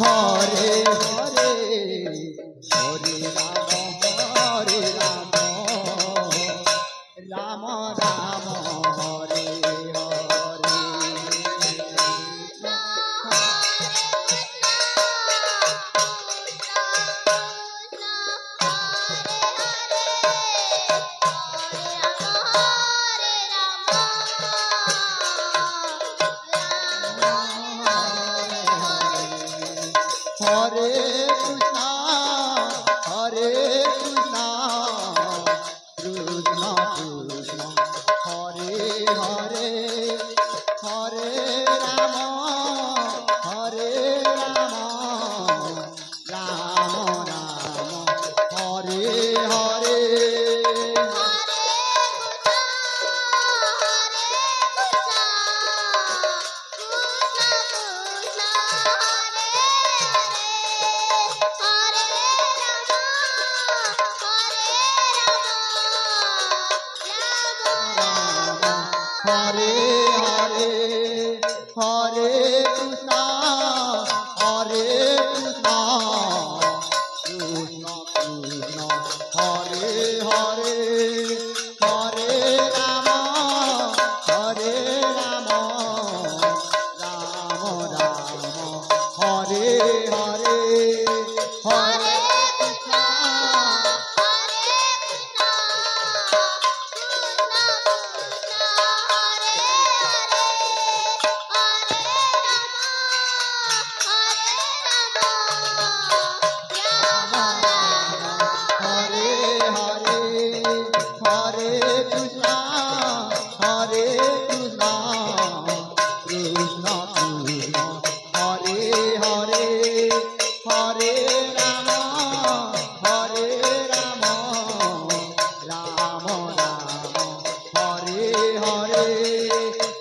Hare Hare Hare Ram Ram Ram Hare Hare Krishna Krishna Krishna Hare Hare Hare Ram Ram Ram Hare Hare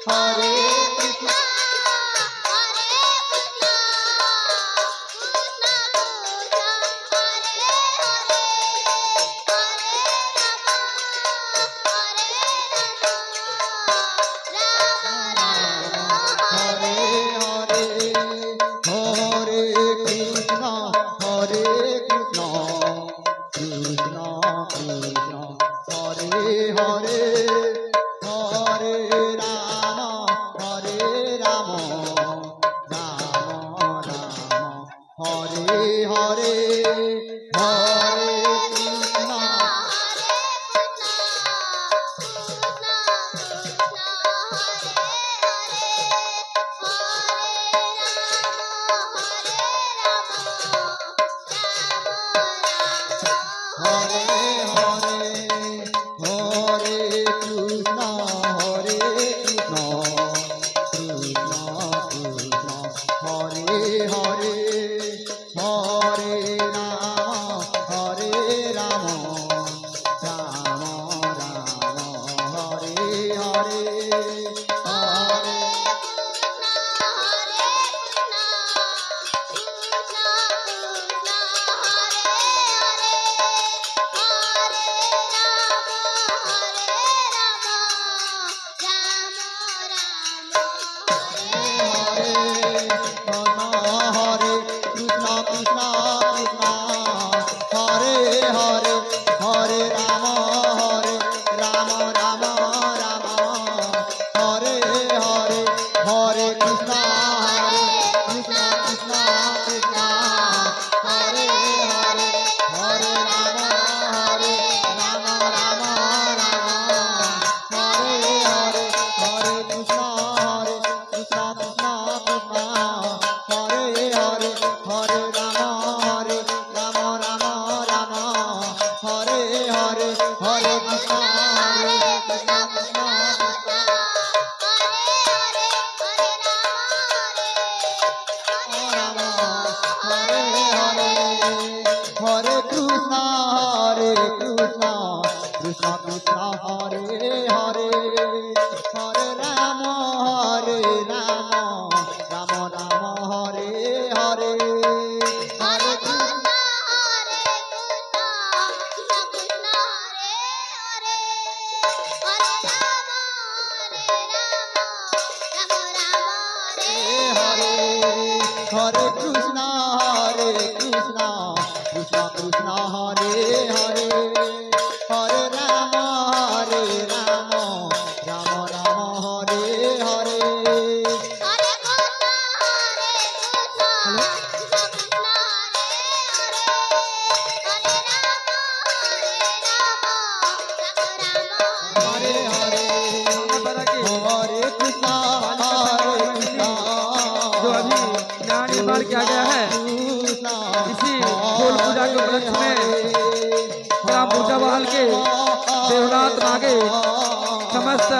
Hare Hare Hare Krishna Krishna Krishna Hare Hare Hare Ram Ram Ram Hare Hare Hare Hare Krishna Hare Hare Hare Ram Ram Ram Hare Hare Hare Hare Hare Krishna जो अभी नया निर्माण किया गया है, इसी गोल पूजा के उपलक्ष्य में ग्राम पूजा बहाल के देवनाथ मांगे समस्त